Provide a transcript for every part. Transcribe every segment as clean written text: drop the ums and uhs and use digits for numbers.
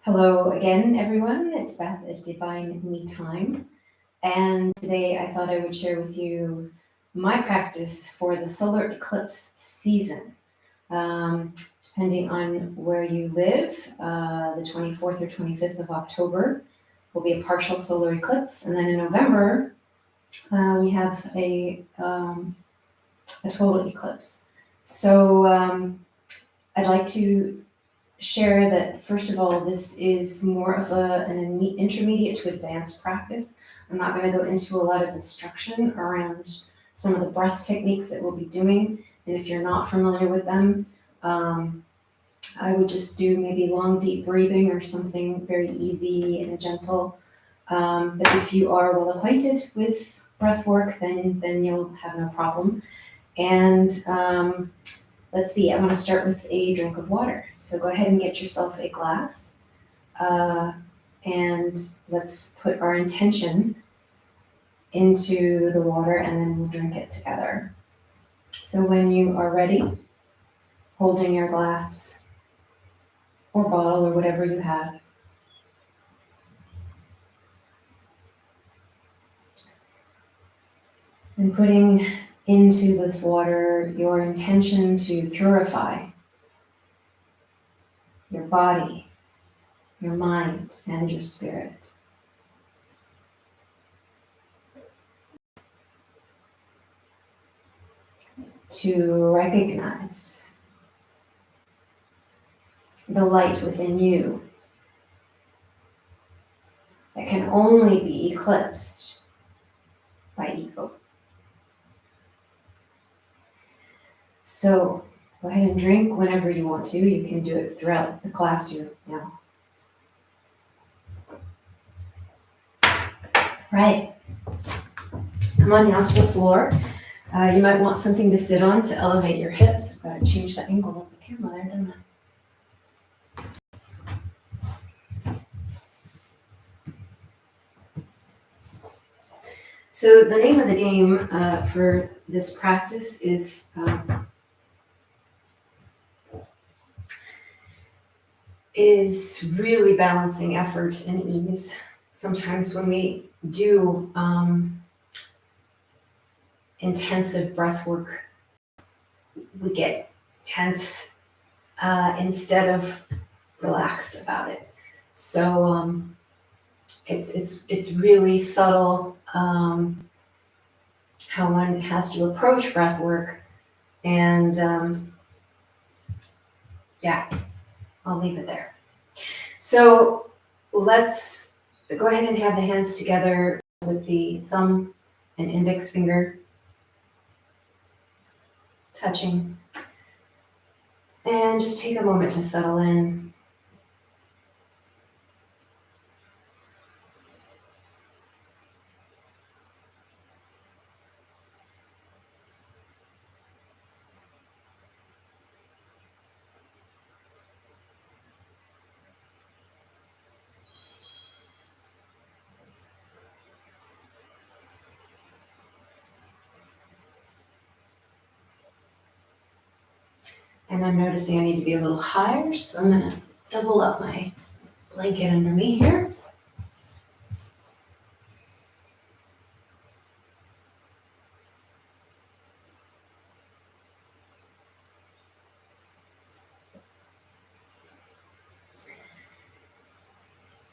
Hello again, everyone. It's Beth at Divine Me Time. And today I thought I would share with you my practice for the solar eclipse season. Depending on where you live, the 24th or 25th of October will be a partial solar eclipse. And then in November, we have a total eclipse. So I'd like to share that, first of all, this is more of an intermediate to advanced practice. I'm not going to go into a lot of instruction around some of the breath techniques that we'll be doing. And if you're not familiar with them, I would just do maybe long, deep breathing or something very easy and gentle. But if you are well acquainted with breath work, then you'll have no problem. And let's see, I want to start with a drink of water. So go ahead and get yourself a glass. And let's put our intention into the water and then we'll drink it together. So when you are ready, holding your glass or bottle or whatever you have, and putting into this water your intention to purify your body, your mind, and your spirit. To recognize the light within you that can only be eclipsed by ego. So go ahead and drink whenever you want to. You can do it throughout the class you're now. Right. Come on down to the floor. You might want something to sit on to elevate your hips. I've got to change the angle of the camera there, don't I? So the name of the game for this practice is really balancing effort and ease. Sometimes when we do intensive breath work, we get tense instead of relaxed about it. So it's really subtle how one has to approach breath work, and I'll leave it there. So let's go ahead and have the hands together with the thumb and index finger touching. And just take a moment to settle in. And I'm noticing I need to be a little higher, so I'm going to double up my blanket under me here.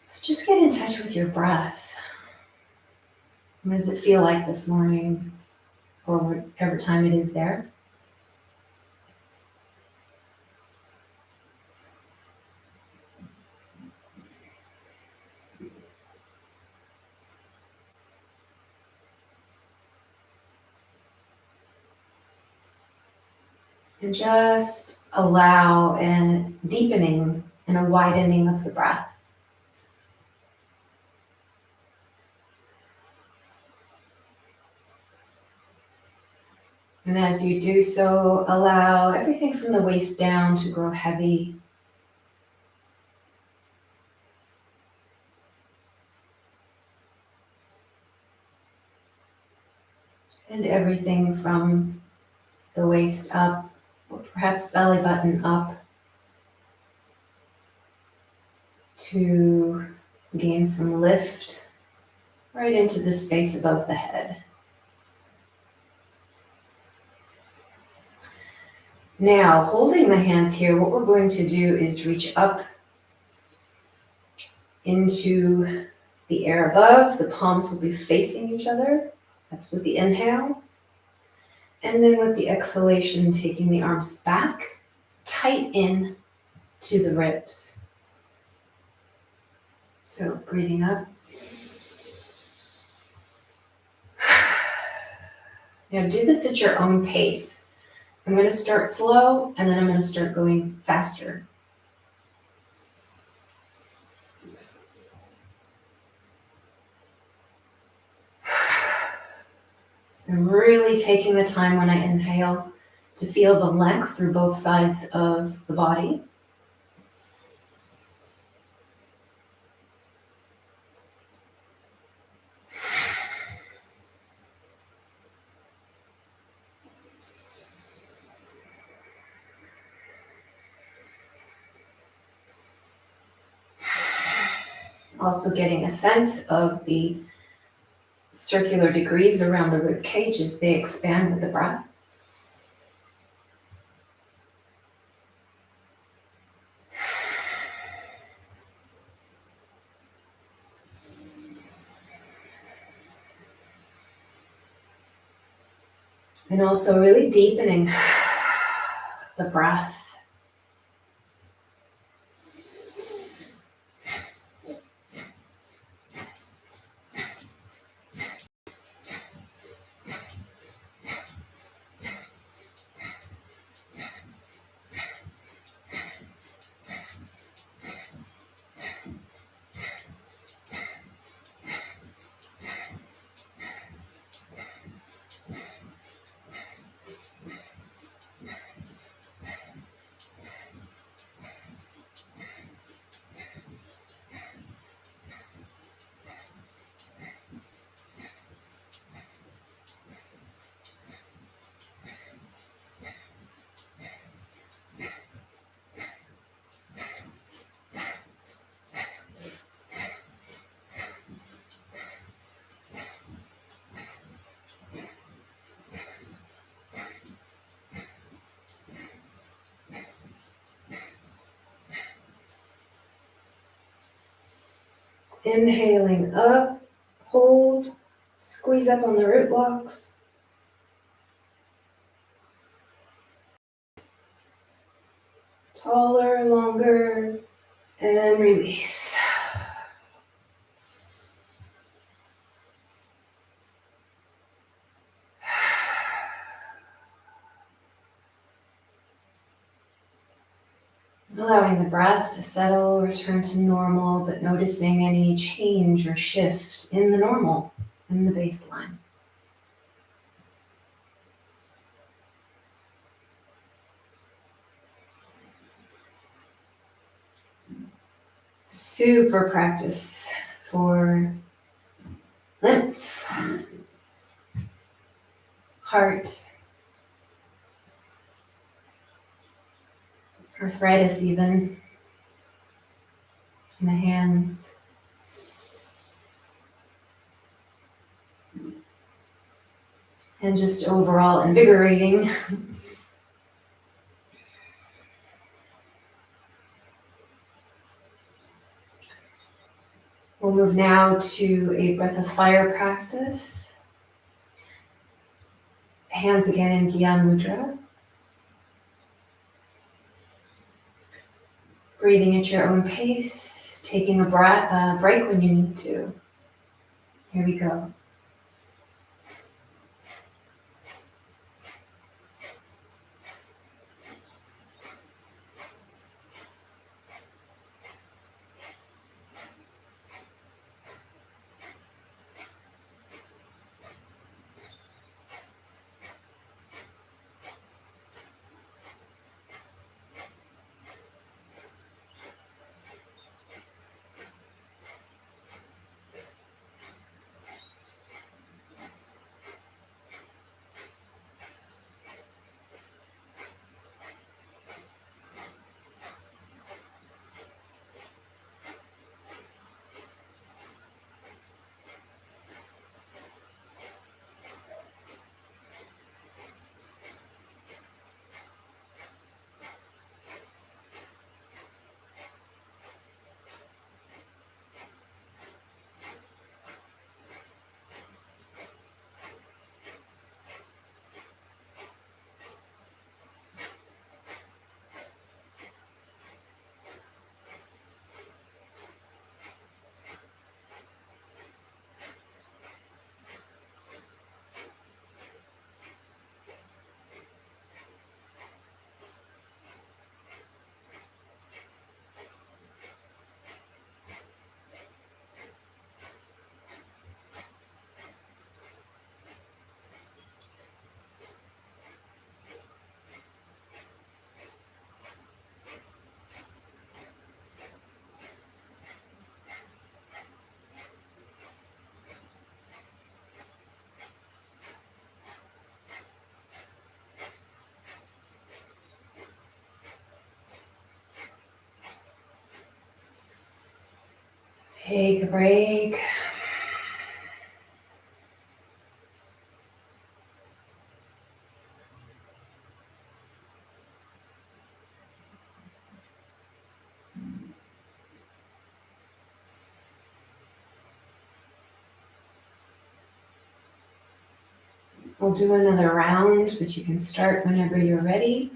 So just get in touch with your breath. What does it feel like this morning, or whatever time it is there? And just allow a deepening and a widening of the breath. And as you do so, allow everything from the waist down to grow heavy. And everything from the waist up, or perhaps belly button up, to gain some lift right into the space above the head. Now, holding the hands here, what we're going to do is reach up into the air above. The palms will be facing each other. That's with the inhale. And then with the exhalation, taking the arms back, tight in to the ribs. So breathing up. Now do this at your own pace. I'm going to start slow and then I'm going to start going faster. So I'm really taking the time when I inhale to feel the length through both sides of the body. Also getting a sense of the circular degrees around the rib cage as they expand with the breath. And also really deepening the breath. Inhaling up, hold, squeeze up on the root blocks. Taller, longer, and release. Allowing the breath to settle, return to normal, but noticing any change or shift in the normal, in the baseline. Super practice for lymph, heart, arthritis even, in the hands. And just overall invigorating. We'll move now to a breath of fire practice. Hands again in Gyan Mudra. Breathing at your own pace, taking a break when you need to. Here we go. Take a break. We'll do another round, but you can start whenever you're ready.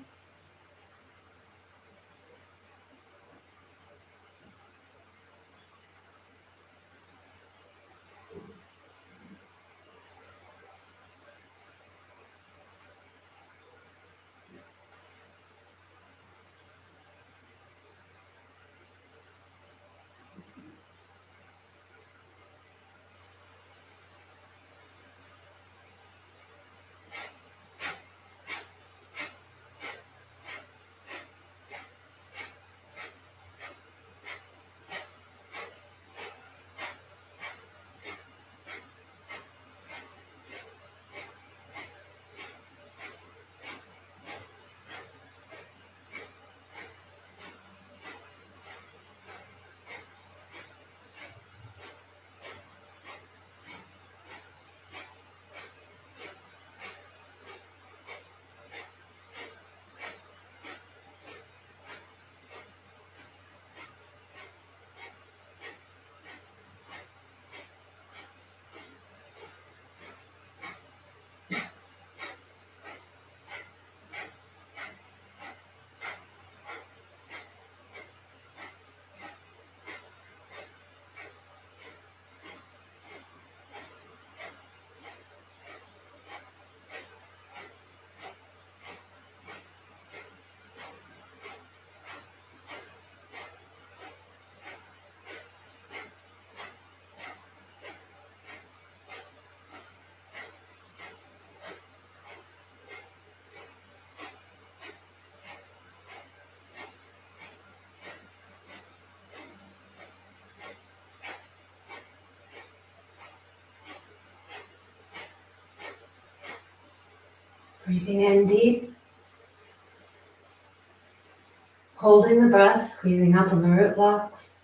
Breathing in deep. Holding the breath, squeezing up on the root blocks.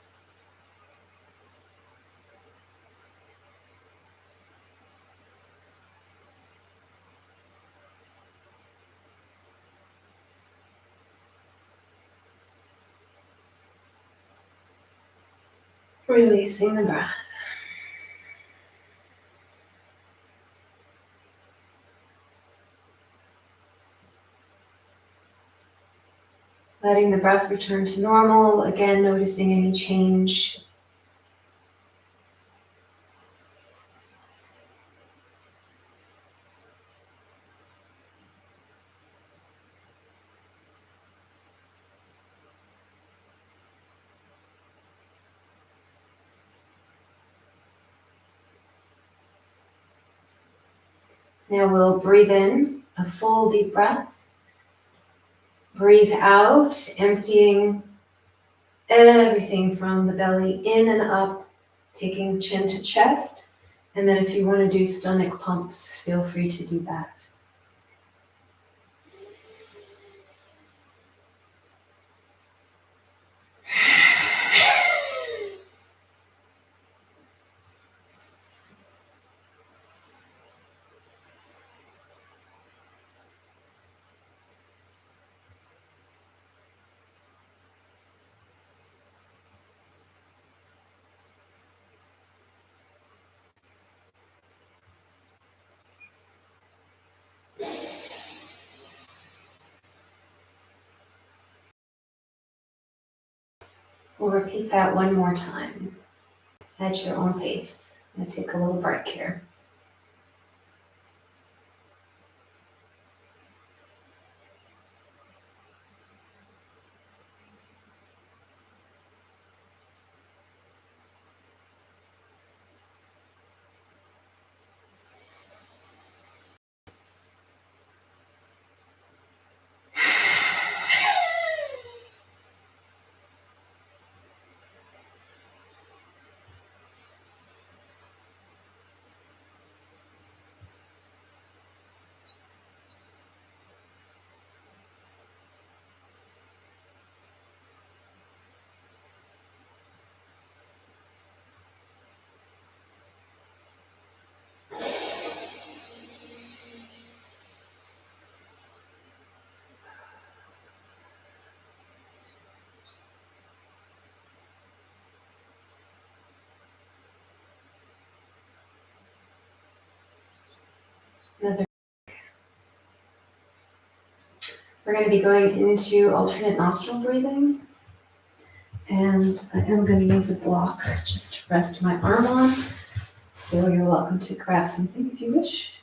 Releasing the breath. Letting the breath return to normal, again noticing any change. Now we'll breathe in a full deep breath. Breathe out, emptying everything from the belly in and up, taking the chin to chest. And then if you want to do stomach pumps, feel free to do that. We'll repeat that one more time at your own pace. I'm going to take a little break here. We're going to be going into alternate nostril breathing. And I am going to use a block just to rest my arm on. So you're welcome to grab something if you wish.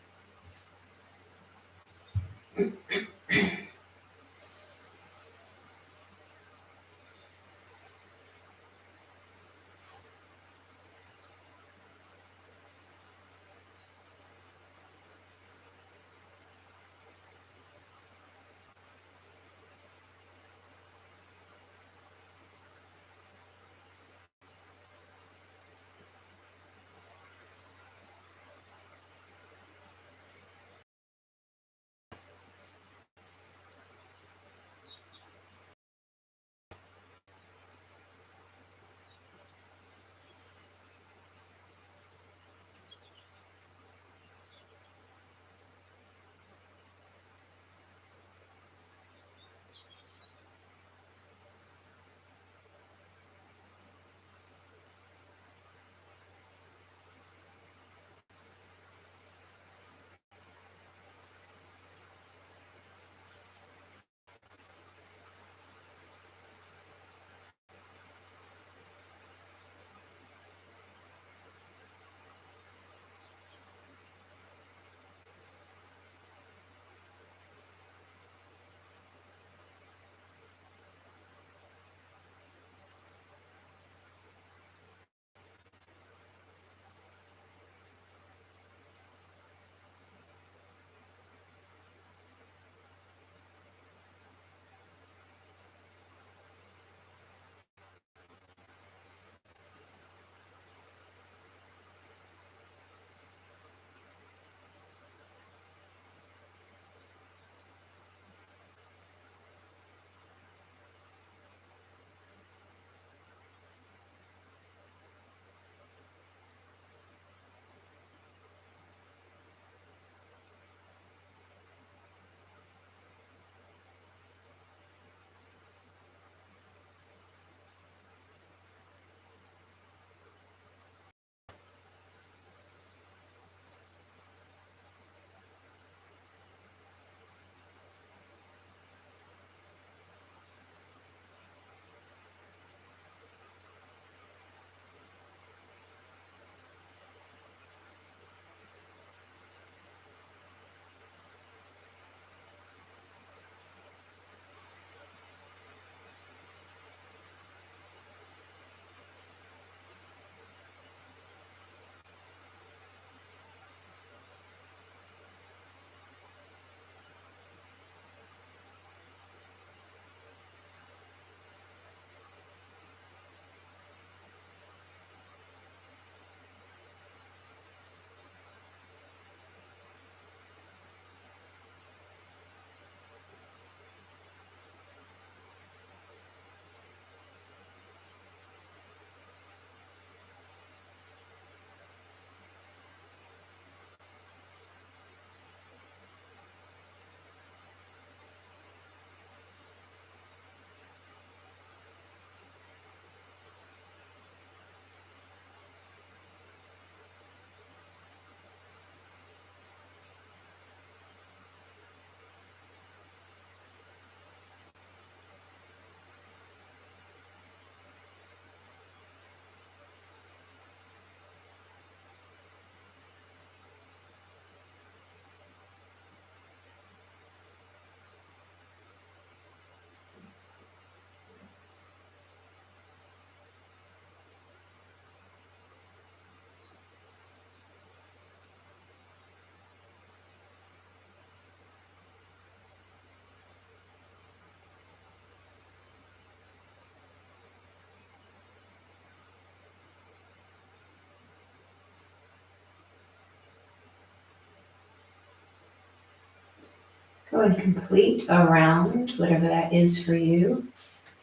Go and complete a round, whatever that is for you,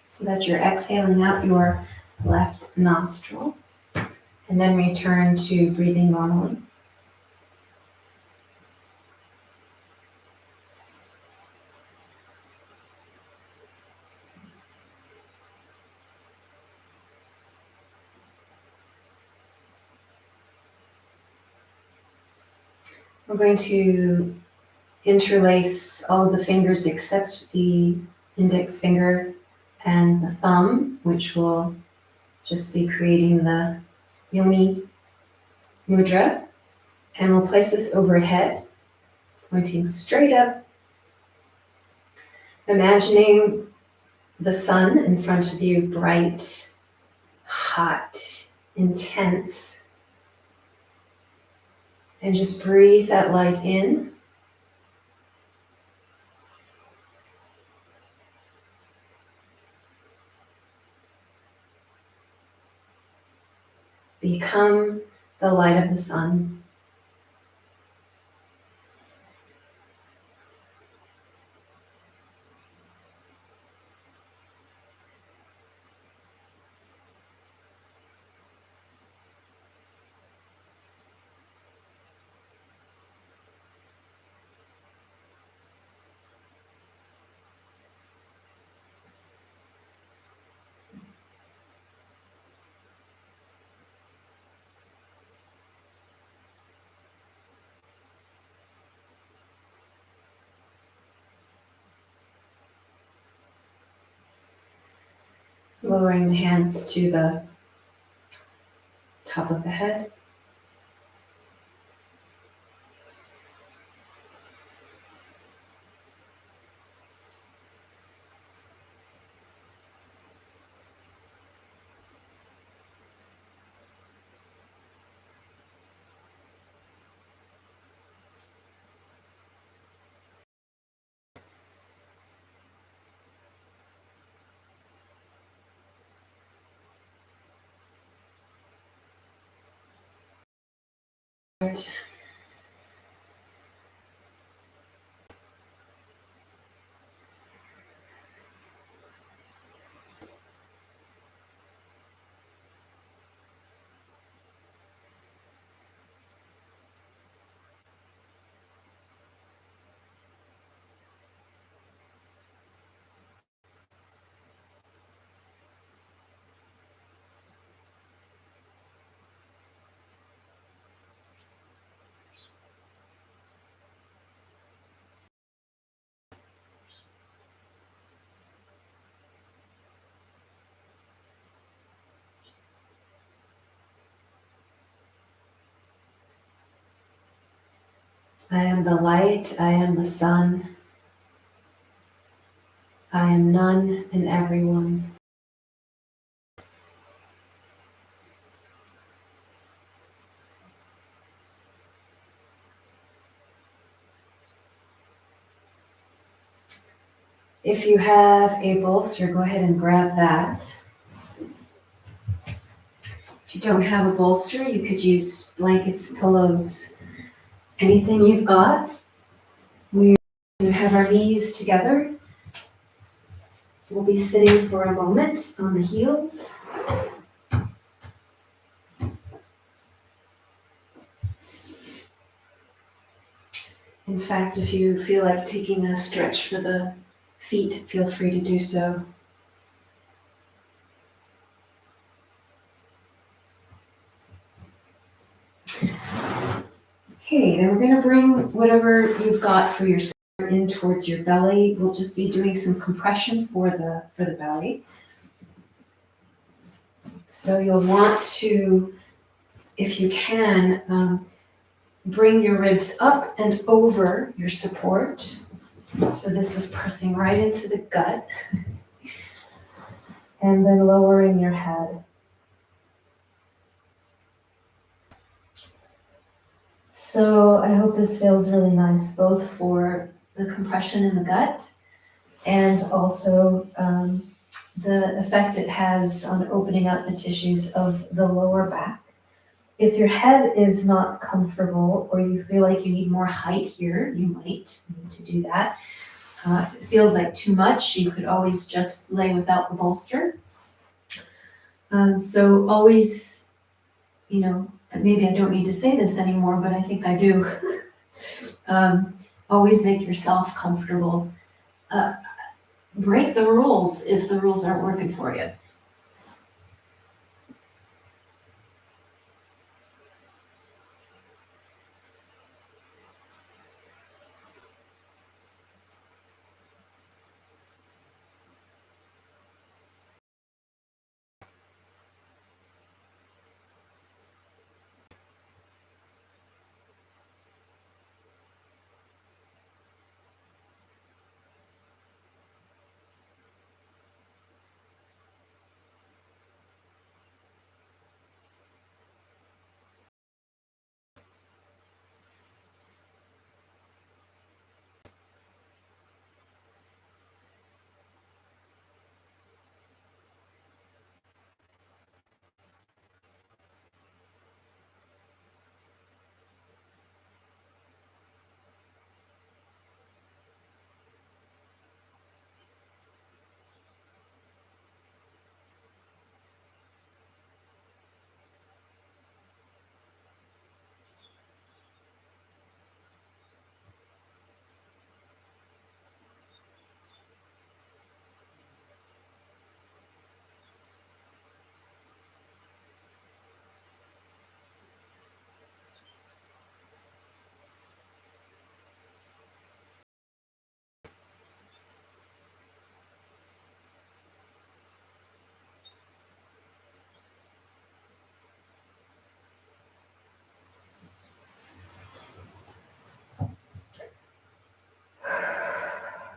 so that you're exhaling out your left nostril. And then return to breathing normally. We're going to interlace all of the fingers except the index finger and the thumb, which will just be creating the yoni mudra. And we'll place this overhead, pointing straight up, imagining the sun in front of you, bright, hot, intense. And just breathe that light in. Become the light of the sun. Lowering the hands to the top of the head. I am the light, I am the sun. I am none and everyone. If you have a bolster, go ahead and grab that. If you don't have a bolster, you could use blankets, pillows, anything you've got. We have our knees together. We'll be sitting for a moment on the heels. In fact, if you feel like taking a stretch for the feet, feel free to do so. Okay, then we're going to bring whatever you've got for your center in towards your belly. We'll just be doing some compression for the belly. So you'll want to, if you can, bring your ribs up and over your support. So this is pressing right into the gut. And then lowering your head. So I hope this feels really nice, both for the compression in the gut and also the effect it has on opening up the tissues of the lower back. If your head is not comfortable or you feel like you need more height here, you might need to do that. If it feels like too much, you could always just lay without the bolster. So always, maybe I don't need to say this anymore, but I think I do. Always make yourself comfortable. Break the rules if the rules aren't working for you.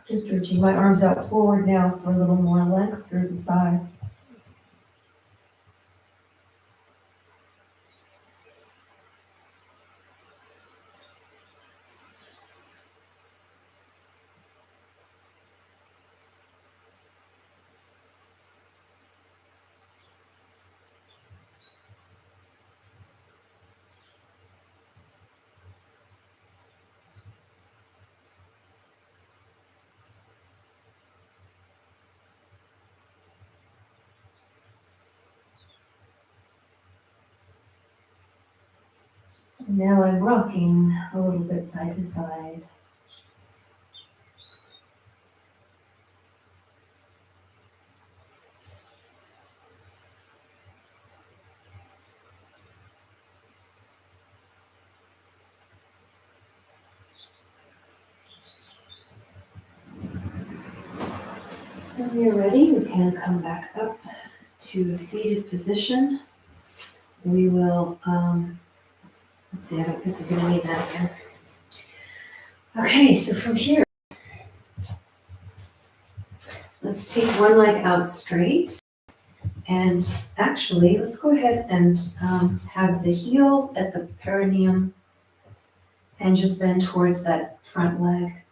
Just reaching my arms out forward now for a little more length through the sides. Now I'm rocking a little bit side to side. When you're ready, we can come back up to a seated position. We will, let's see, I don't think we're going to need that again. Okay, so from here, let's take one leg out straight. And actually, let's go ahead and have the heel at the perineum and just bend towards that front leg.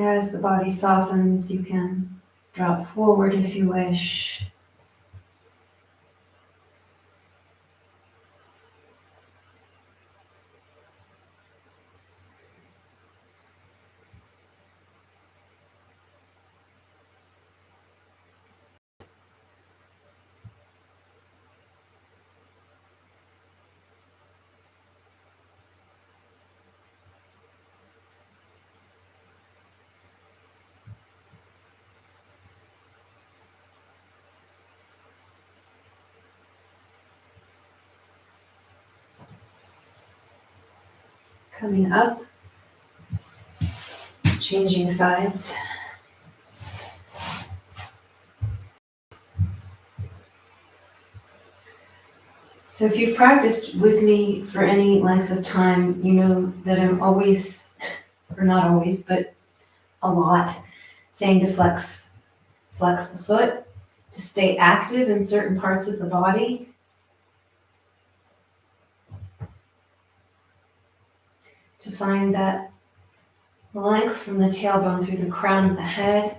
As the body softens, you can drop forward if you wish. Coming up, changing sides. So if you've practiced with me for any length of time, you know that I'm always, or not always, but a lot, saying to flex the foot, to stay active in certain parts of the body. To find that length from the tailbone through the crown of the head.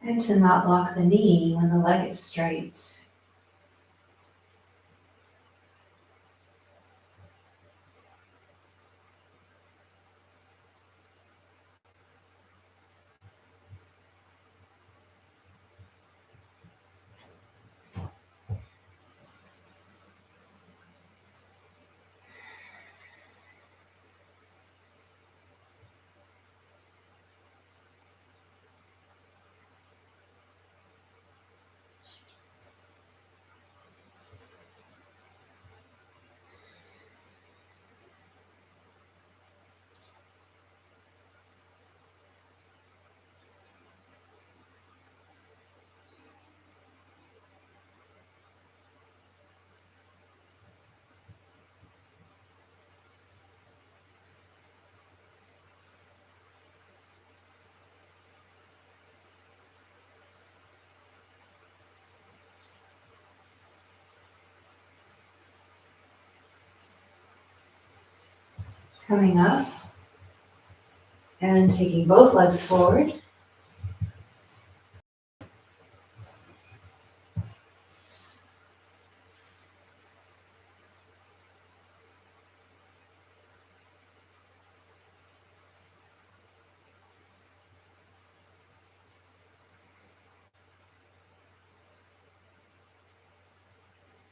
And to not lock the knee when the leg is straight. Coming up and taking both legs forward.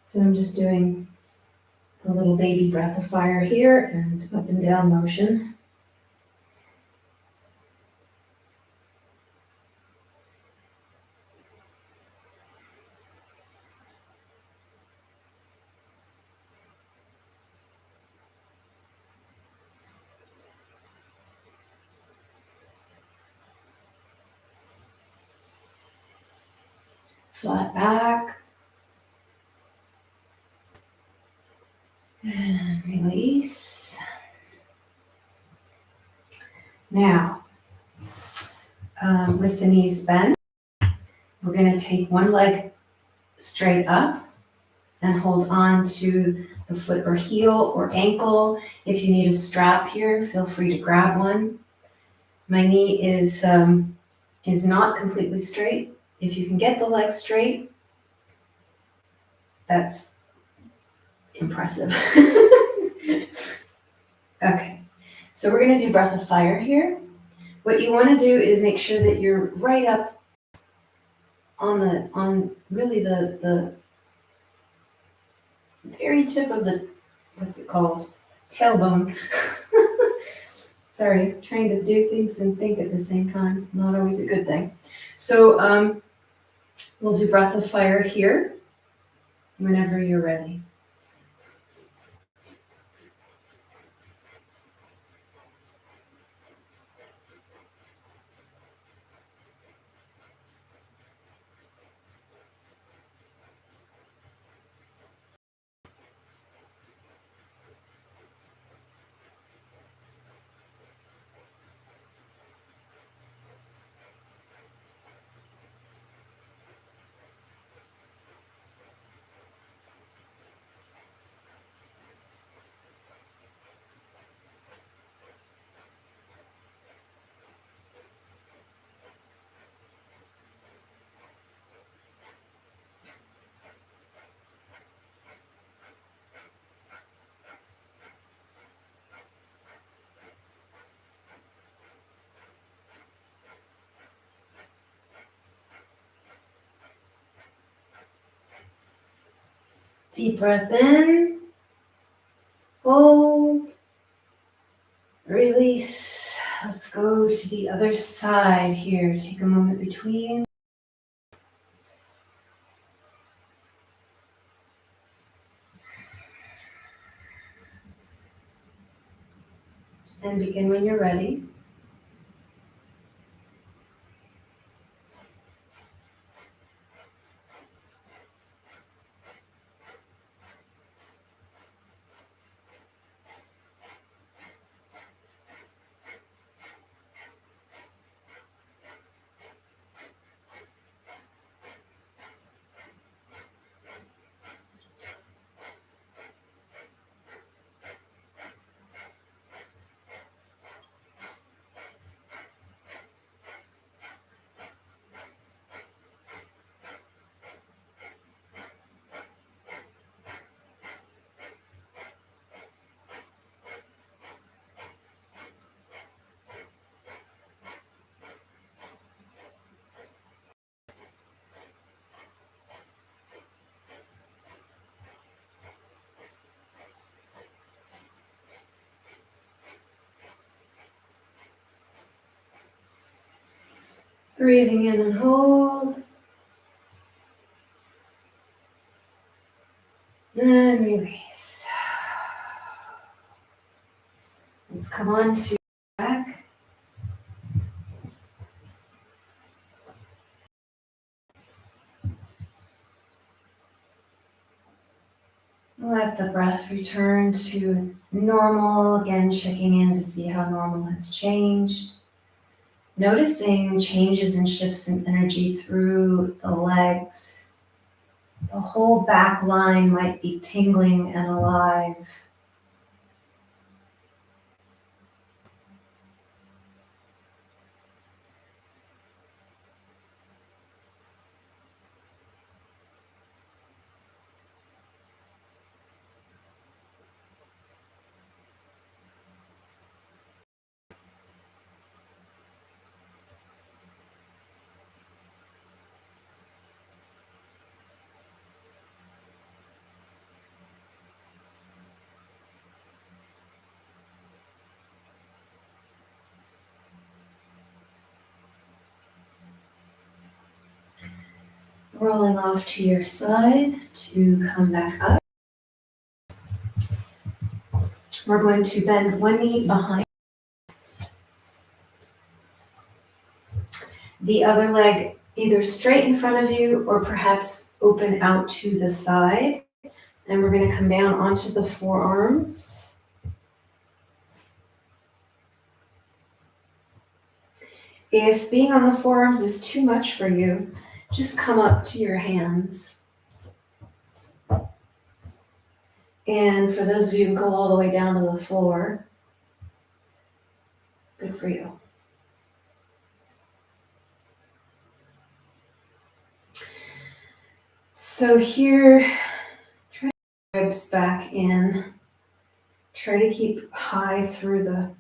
So I'm just doing a little baby breath of fire here and up and down motion. Flat back. And release. Now, with the knees bent, we're going to take one leg straight up and hold on to the foot or heel or ankle. If you need a strap here, feel free to grab one. My knee is not completely straight. If you can get the leg straight, that's impressive. Okay, so we're going to do breath of fire here. What you want to do is make sure that you're right up on really the very tip of the, what's it called? Tailbone. Sorry, trying to do things and think at the same time. Not always a good thing. So we'll do breath of fire here whenever you're ready. Deep breath in, hold, release. Let's go to the other side here. Take a moment between. And begin when you're ready. Breathing in and hold. And release. Let's come on to back. Let the breath return to normal. Again, checking in to see how normal has changed. Noticing changes and shifts in energy through the legs. The whole back line might be tingling and alive. Rolling off to your side to come back up. We're going to bend one knee behind. The other leg either straight in front of you or perhaps open out to the side. And we're going to come down onto the forearms. If being on the forearms is too much for you, just come up to your hands. And for those of you who go all the way down to the floor, good for you. So here, try to ribs back in. Try to keep high through the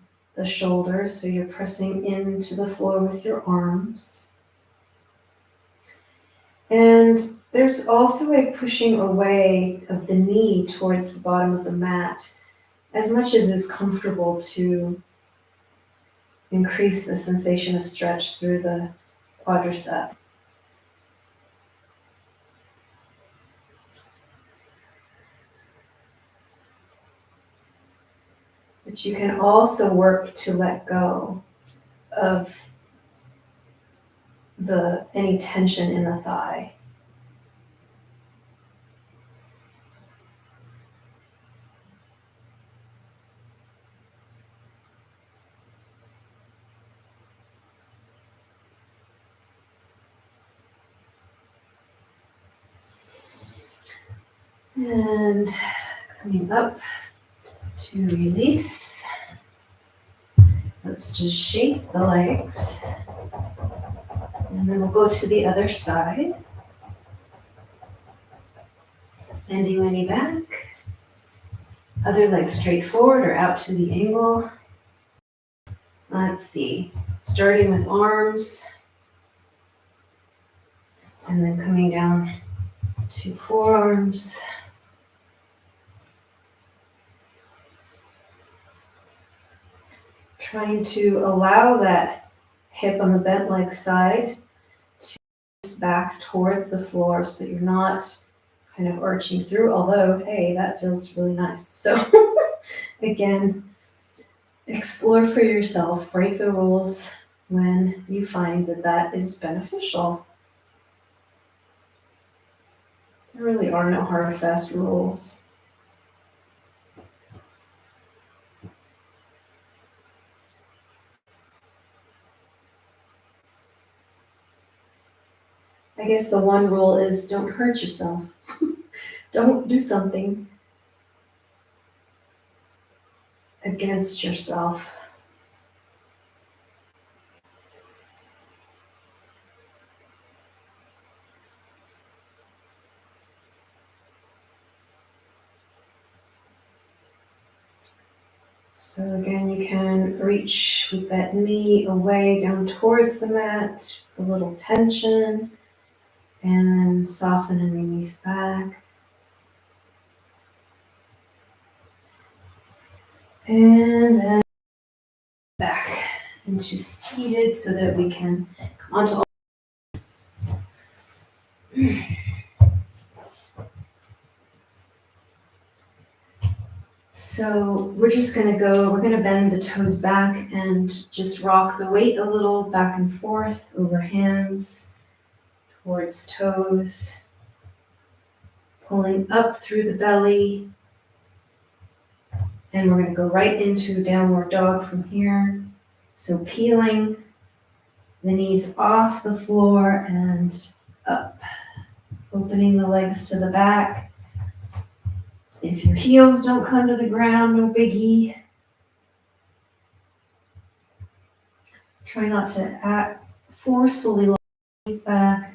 shoulders so you're pressing into the floor with your arms. And there's also a pushing away of the knee towards the bottom of the mat, as much as is comfortable to increase the sensation of stretch through the quadricep. But you can also work to let go of any tension in the thigh. And coming up to release. Let's just shake the legs. And then we'll go to the other side. Bending the knee back. Other leg straight forward or out to the angle. Let's see. Starting with arms. And then coming down to forearms. Trying to allow that hip on the bent leg side to back towards the floor so you're not kind of arching through, although, hey, that feels really nice. So again, explore for yourself, break the rules when you find that that is beneficial. There really are no hard or fast rules. I guess the one rule is don't hurt yourself. Don't do something against yourself. So again, you can reach with that knee away down towards the mat, a little tension, and soften and release back. And then back into seated so that we can come onto all. So we're just going to bend the toes back and just rock the weight a little back and forth over hands towards toes, pulling up through the belly. And we're going to go right into downward dog from here. So peeling the knees off the floor and up, opening the legs to the back. If your heels don't come to the ground, no biggie. Try not to forcefully lower the knees back.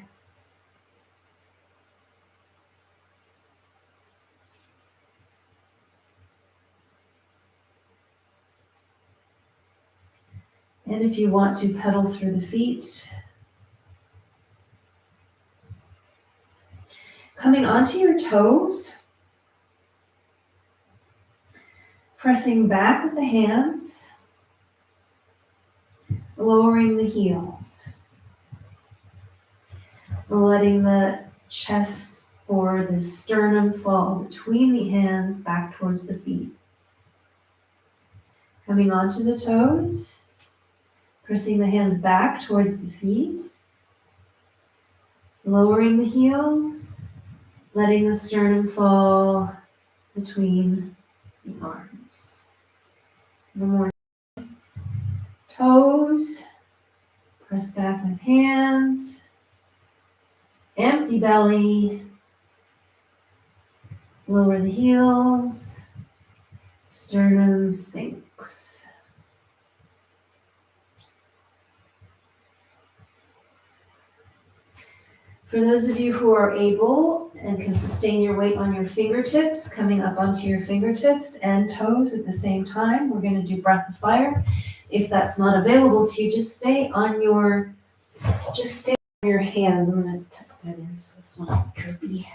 And if you want to pedal through the feet, coming onto your toes, pressing back with the hands, lowering the heels, letting the chest or the sternum fall between the hands back towards the feet. Coming onto the toes, pressing the hands back towards the feet, Lowering the heels, letting the sternum fall between the arms. One more. Toes, press back with hands. Empty belly. Lower the heels. Sternum sinks. For those of you who are able and can sustain your weight on your fingertips, coming up onto your fingertips and toes at the same time, we're going to do breath of fire. If that's not available to you, just stay on your hands. I'm going to tuck that in so it's not drippy.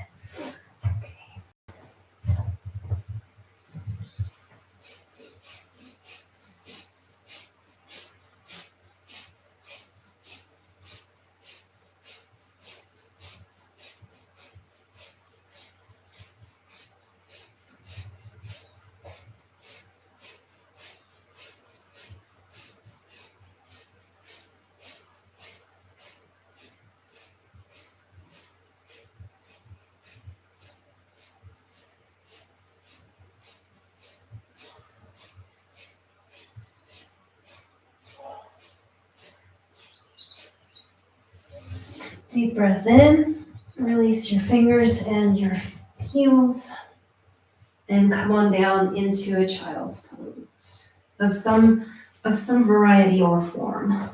Deep breath in, release your fingers and your heels, and come on down into a child's pose of some variety or form.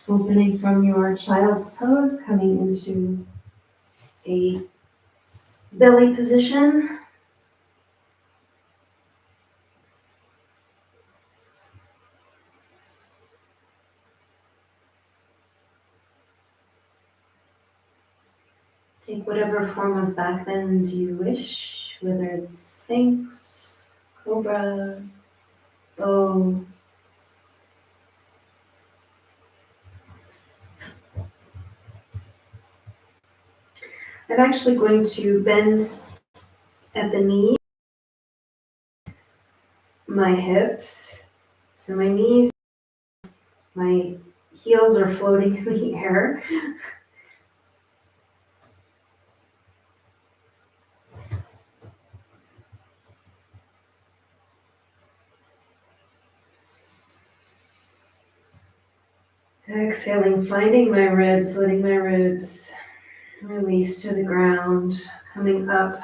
Opening from your child's pose, coming into a belly position. Take whatever form of back bend you wish, whether it's Sphinx, Cobra, bow. I'm actually going to bend at the knee, my hips. So my knees, my heels are floating in the air. Exhaling, finding my ribs, letting my ribs release to the ground, coming up.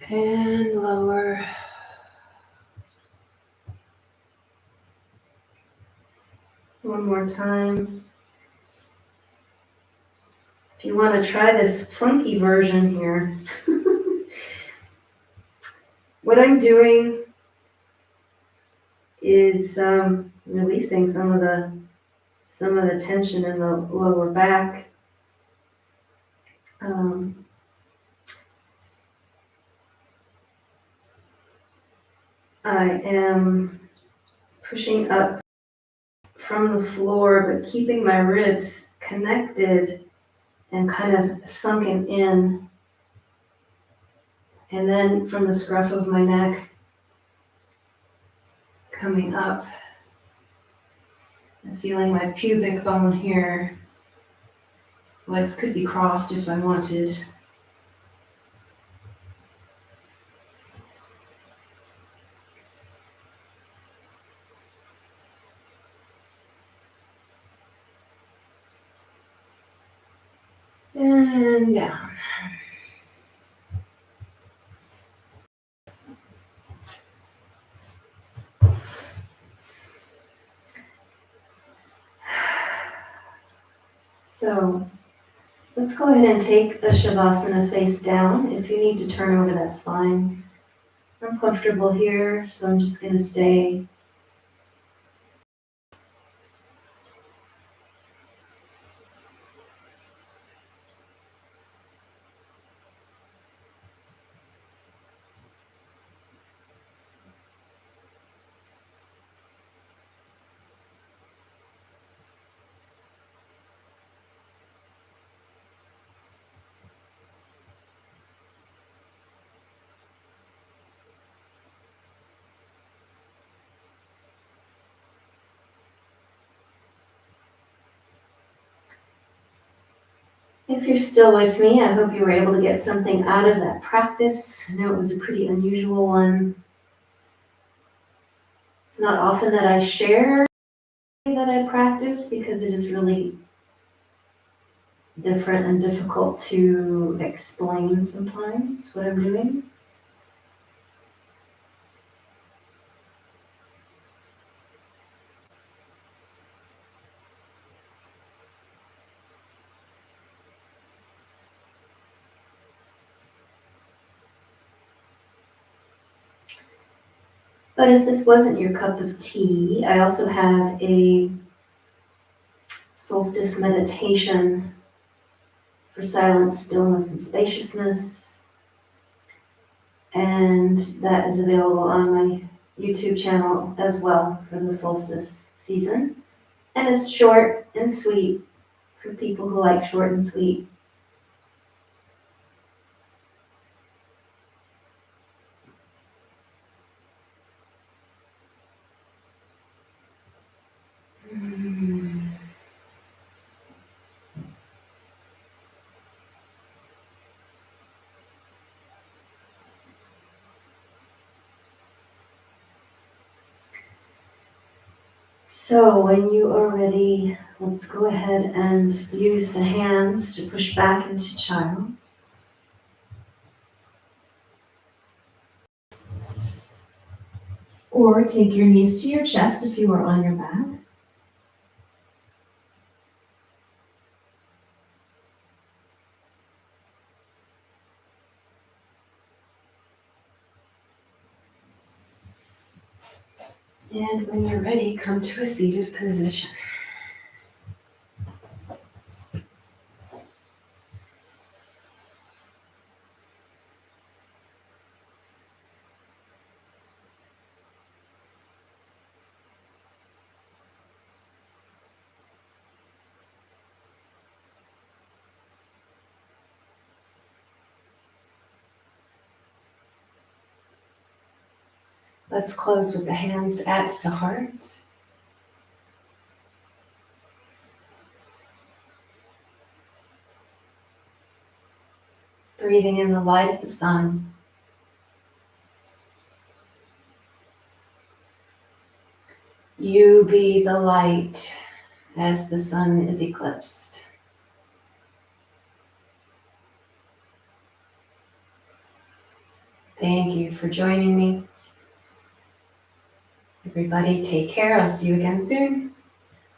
And lower. One more time. If you want to try this funky version here, what I'm doing is releasing some of the tension in the lower back. I am pushing up from the floor, but keeping my ribs connected and kind of sunken in. And then from the scruff of my neck, coming up and feeling my pubic bone here Legs could be crossed if I wanted. And down. So let's go ahead and take a Shavasana face down. If you need to turn over, that's fine. I'm comfortable here, so I'm just going to stay. If you're still with me, I hope you were able to get something out of that practice. I know it was a pretty unusual one. It's not often that I share that I practice because it is really different and difficult to explain sometimes what I'm doing. But if this wasn't your cup of tea, I also have a solstice meditation for silence, stillness, and spaciousness. And that is available on my YouTube channel as well for the solstice season. And it's short and sweet for people who like short and sweet. So when you are ready, let's go ahead and use the hands to push back into child's. Or take your knees to your chest if you are on your back. And when you're ready, come to a seated position. Let's close with the hands at the heart. Breathing in the light of the sun. You be the light as the sun is eclipsed. Thank you for joining me. Everybody take care. I'll see you again soon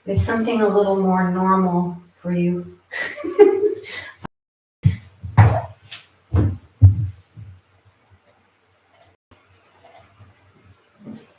with something a little more normal for you.